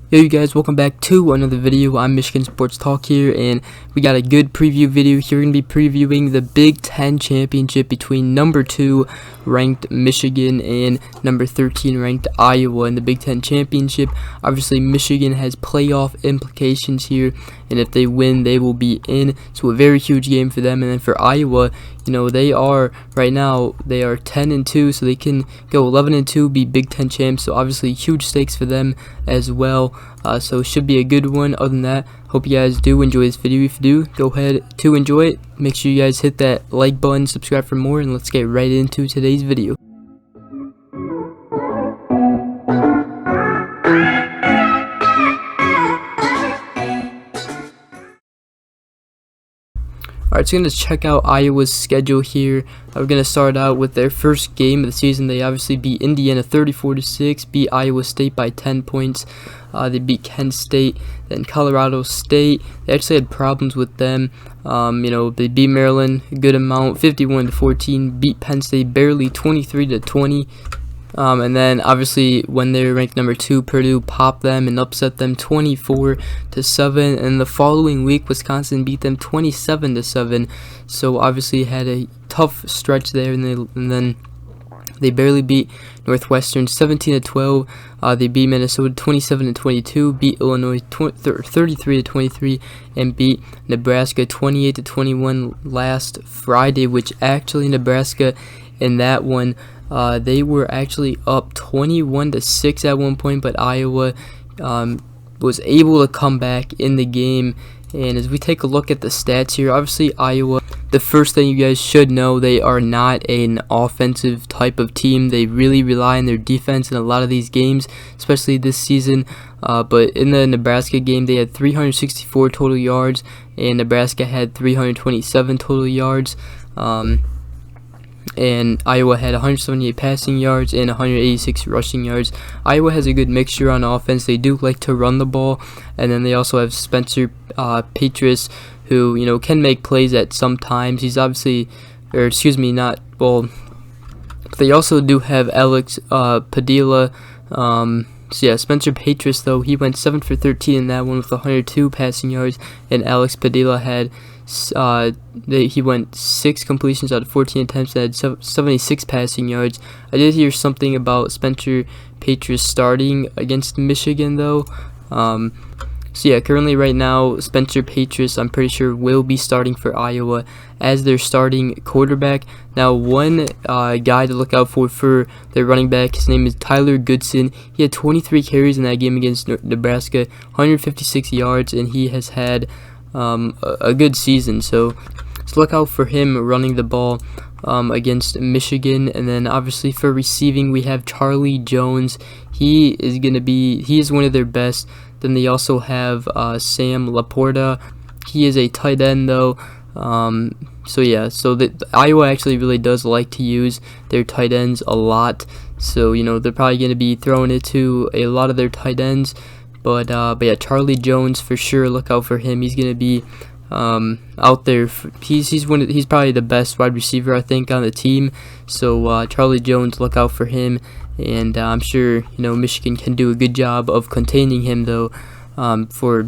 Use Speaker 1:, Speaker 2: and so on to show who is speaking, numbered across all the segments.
Speaker 1: Yo, you guys, welcome back to another video. I'm Michigan Sports Talk here, and we got a good preview video here. We're going to be previewing the Big Ten Championship between number 2 ranked Michigan and number 13 ranked Iowa in the Big Ten Championship. Obviously, Michigan has playoff implications here, and if they win, they will be in. So a very huge game for them. And then for Iowa, you know, they are right now, they are 10-2, so they can go 11-2, be Big Ten champs. So obviously huge stakes for them as well. So it should be a good one. Other than that, hope you guys do enjoy this video. If you do, go ahead to enjoy it. Make sure you guys hit that like button, subscribe for more, and let's get right into today's video. Alright, so I'm going to check out Iowa's schedule here. We're going to start out with their first game of the season. They obviously beat Indiana 34-6, beat Iowa State by 10 points. They beat Kent State, then Colorado State. They actually had problems with them. You know, they beat Maryland a good amount, 51-14, beat Penn State barely 23-20. And then obviously when they were ranked number 2, Purdue popped them and upset them 24-7. And the following week, Wisconsin beat them 27-7. So obviously had a tough stretch there, and then they barely beat Northwestern 17-12. They beat Minnesota 27-22, beat Illinois 33-23, and beat Nebraska 28-21 last Friday. Which actually Nebraska in that one, they were actually up 21-6 at one point, but Iowa was able to come back in the game. And as we take a look at the stats here, obviously Iowa, the first thing you guys should know, they are not an offensive type of team. They really rely on their defense in a lot of these games, especially this season. But in the Nebraska game, they had 364 total yards, and Nebraska had 327 total yards. And Iowa had 178 passing yards and 186 rushing yards. Iowa has a good mixture on offense. They do like to run the ball, and then they also have Spencer Petras, who, you know, can make plays at some times. He's obviously, or excuse me, not well. They also do have Alex Padilla. So yeah, Spencer Petras, though, he went 7 for 13 in that one with 102 passing yards, and Alex Padilla had he went 6 completions out of 14 attempts and had 76 passing yards. I did hear something about Spencer Petras starting against Michigan, though. So yeah, currently right now, Spencer Petras, I'm pretty sure, will be starting for Iowa as their starting quarterback. Now, one guy to look out for their running back, his name is Tyler Goodson. He had 23 carries in that game against Nebraska, 156 yards, and he has had a good season. So look out for him running the ball against Michigan. And then obviously for receiving, we have Charlie Jones. He is one of their best. Then they also have Sam Laporta. He is a tight end, though. So yeah, so Iowa actually really does like to use their tight ends a lot. So, you know, they're probably going to be throwing it to a lot of their tight ends. But yeah, Charlie Jones for sure. Look out for him. He's gonna be out there. He's probably the best wide receiver, I think, on the team. So Charlie Jones, look out for him. And I'm sure, you know, Michigan can do a good job of containing him, though, for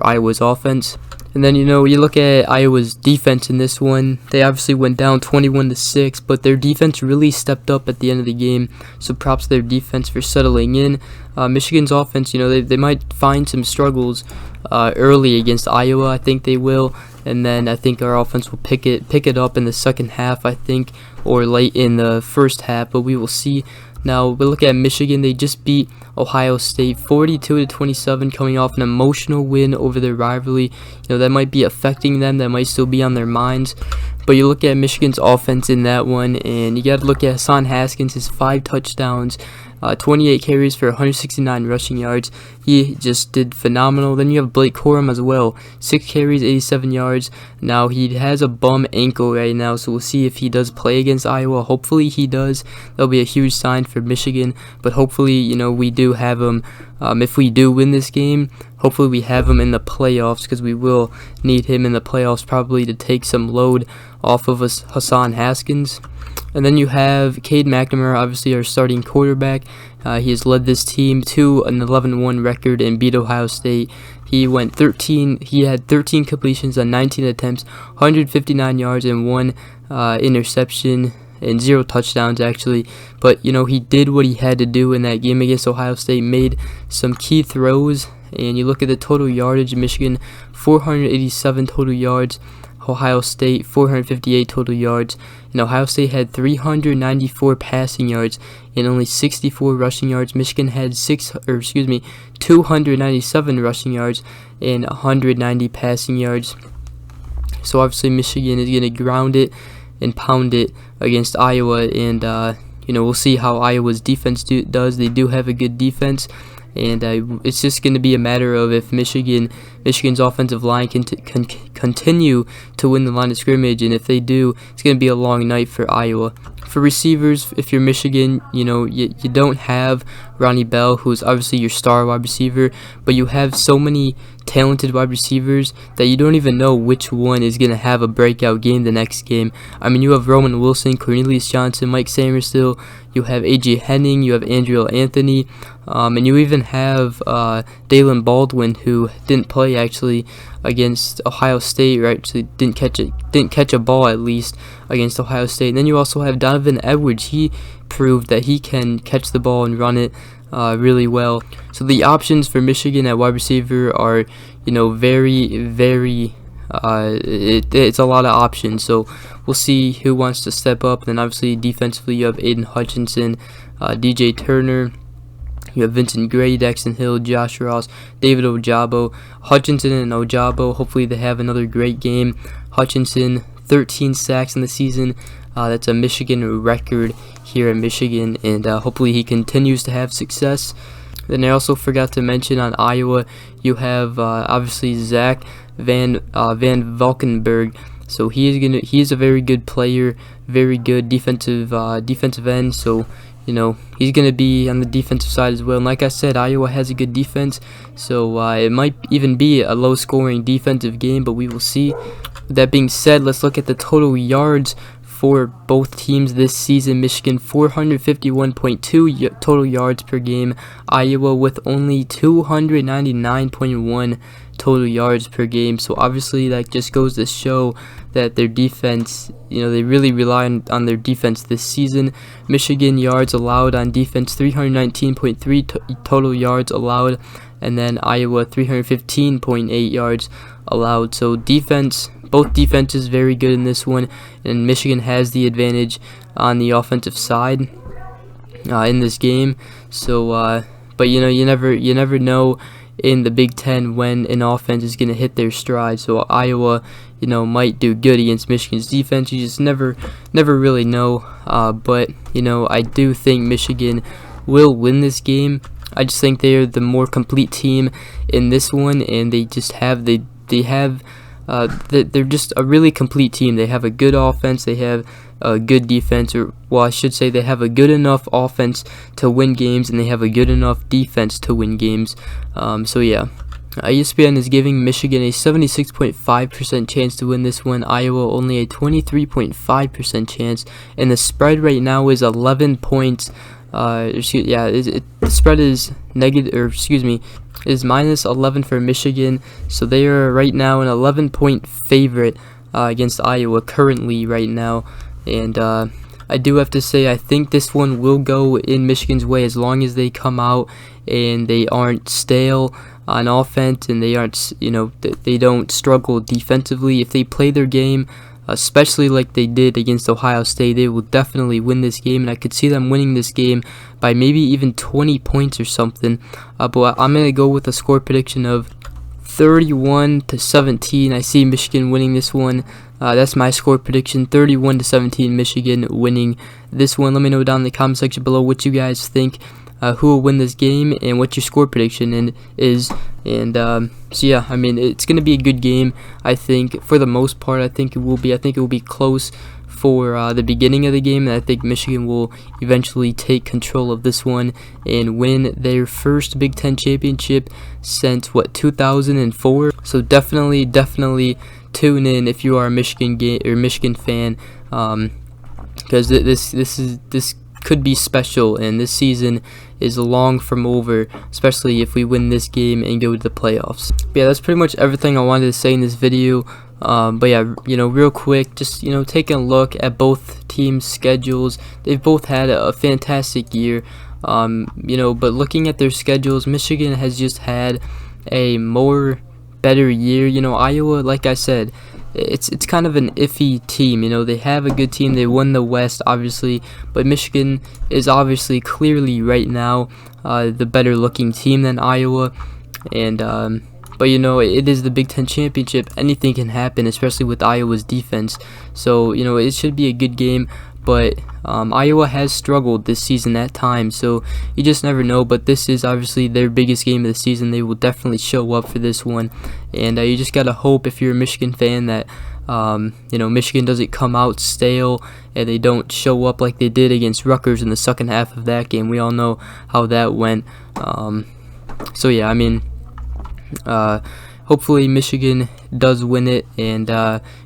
Speaker 1: Iowa's offense. And then, you know, you look at Iowa's defense in this one. They obviously went down 21-6, but their defense really stepped up at the end of the game. So props to their defense for settling in. Michigan's offense, you know, they might find some struggles early against Iowa. I think they will. And then I think our offense will pick it up in the second half, I think, or late in the first half. But we will see. Now, we look at Michigan. They just beat Ohio State 42-27, coming off an emotional win over their rivalry. You know, that might be affecting them. That might still be on their minds. But you look at Michigan's offense in that one, and you got to look at Hassan Haskins, his 5 touchdowns, 28 carries for 169 rushing yards. He just did phenomenal. Then you have Blake Corum as well, 6 carries, 87 yards. Now, he has a bum ankle right now, so we'll see if he does play against Iowa. Hopefully he does. That'll be a huge sign for Michigan, but hopefully, you know, we do have him. If we do win this game, hopefully we have him in the playoffs, because we will need him in the playoffs probably to take some load off of us, Hassan Haskins. And then you have Cade McNamara, obviously our starting quarterback, He has led this team to an 11-1 record and beat Ohio State. He had 13 completions on 19 attempts, 159 yards and 1 interception and 0 touchdowns actually. But he did what he had to do in that game against Ohio State, made some key throws. And you look at the total yardage, Michigan 487 total yards, Ohio State 458 total yards. And Ohio State had 394 passing yards and only 64 rushing yards. Michigan had 297 rushing yards and 190 passing yards. So obviously Michigan is going to ground it and pound it against Iowa, and we'll see how Iowa's defense does. They do have a good defense, and it's just going to be a matter of if Michigan's offensive line can continue to win the line of scrimmage, and if they do, it's going to be a long night for Iowa. For receivers, if you're Michigan, you don't have Ronnie Bell, who's obviously your star wide receiver, but you have so many talented wide receivers that you don't even know which one is going to have a breakout game the next game. I mean, you have Roman Wilson, Cornelius Johnson, Mike Sainristil, you have A.J. Henning, you have Andrew Anthony, and you even have Dalen Baldwin, who didn't play actually against Ohio State, right? So didn't catch a ball at least against Ohio State. And then you also have Donovan Edwards. He proved that he can catch the ball and run it really well. So the options for Michigan at wide receiver are, very, very. It's a lot of options. So we'll see who wants to step up. Then obviously defensively, you have Aiden Hutchinson, DJ Turner. You have Vincent Gray, Daxton Hill, Josh Ross, David Ojabo. Hutchinson and Ojabo, hopefully they have another great game. Hutchinson, 13 sacks in the season. That's a Michigan record here in Michigan, and hopefully he continues to have success. Then I also forgot to mention on Iowa, you have obviously Zach Van Valkenburg. So he is a very good player, very good defensive end. So he's going to be on the defensive side as well. And like I said, Iowa has a good defense, so it might even be a low-scoring defensive game, but we will see. With that being said, let's look at the total yards for both teams this season. Michigan 451.2 total yards per game. Iowa with only 299.1 total yards per game. So obviously that just goes to show that their defense, they really rely on their defense this season. Michigan yards allowed on defense 319.3 total yards allowed, and then Iowa 315.8 yards allowed. So both defenses very good in this one, and Michigan has the advantage on the offensive side in this game. So but you never know in the Big Ten when an offense is going to hit their stride. So Iowa might do good against Michigan's defense. You just never really know. But I do think Michigan will win this game. I just think they are the more complete team in this one, and they're just a really complete team. They have a good offense, they have a good defense, or well, I should say they have a good enough offense to win games, and they have a good enough defense to win games. So yeah, ESPN is giving Michigan a 76.5% chance to win this one, Iowa only a 23.5% chance, and the spread right now is 11 points. The spread is is minus 11 for Michigan, so they are right now an 11-point favorite against Iowa currently right now. And I do have to say, I think this one will go in Michigan's way as long as they come out and they aren't stale on offense, and they aren't, they don't struggle defensively. If they play their game, especially like they did against Ohio State, they will definitely win this game, and I could see them winning this game by maybe even 20 points or something. But I'm going to go with a score prediction of 31-17. I see Michigan winning this one. That's my score prediction, 31-17, Michigan winning this one. Let me know down in the comment section below what you guys think, who will win this game, and what your score prediction is. And so yeah, I mean, it's going to be a good game. I think for the most part, I think it will be close for the beginning of the game, and I think Michigan will eventually take control of this one and win their first Big Ten championship since 2004. So definitely tune in if you are a Michigan fan, because this could be special, and this season is long from over, especially if we win this game and go to the playoffs. But yeah, that's pretty much everything I wanted to say in this video. But yeah, real quick, just taking a look at both teams' schedules. They've both had a fantastic year. But looking at their schedules, Michigan has just had a better year. Iowa, like I said, it's kind of an iffy team. They have a good team. They won the West, obviously, but Michigan is obviously clearly right now the better looking team than Iowa. And but it is the Big Ten championship. Anything can happen, especially with Iowa's defense. So it should be a good game. But Iowa has struggled this season at times, so you just never know. But this is obviously their biggest game of the season. They will definitely show up for this one, and you just gotta hope, if you're a Michigan fan, that Michigan doesn't come out stale and they don't show up like they did against Rutgers in the second half of that game. We all know how that went. So yeah, hopefully Michigan does win it, and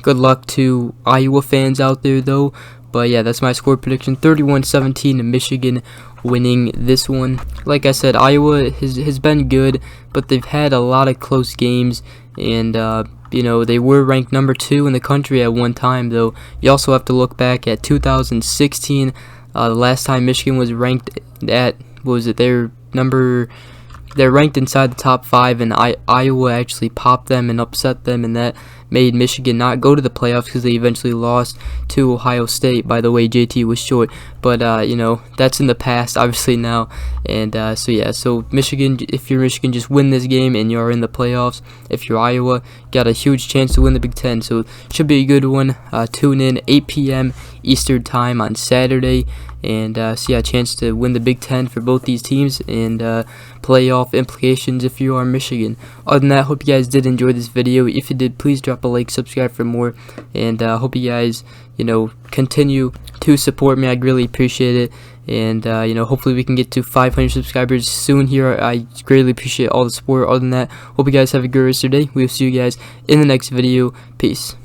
Speaker 1: good luck to Iowa fans out there, though. But yeah, that's my score prediction: 31-17 Michigan winning this one. Like I said, Iowa has been good, but they've had a lot of close games, and they were ranked number 2 in the country at one time, though. You also have to look back at 2016, the last time Michigan was ranked at, what was it, they're ranked inside the top 5, and Iowa actually popped them and upset them, and that made Michigan not go to the playoffs because they eventually lost to Ohio State. By the way, JT was short, but that's in the past, obviously, now. And so Michigan, if you're Michigan, just win this game and you're in the playoffs. If you're Iowa, got a huge chance to win the Big Ten, so it should be a good one. Tune in 8 p.m. Eastern time on Saturday, and chance to win the Big Ten for both these teams, and playoff implications if you are Michigan. Other than that, hope you guys did enjoy this video. If you did, please drop a like, subscribe for more, and hope you guys continue to support me. I'd really appreciate it, and hopefully we can get to 500 subscribers soon here. I greatly appreciate all the support. Other than that, hope you guys have a good rest of your day. We'll see you guys in the next video. Peace.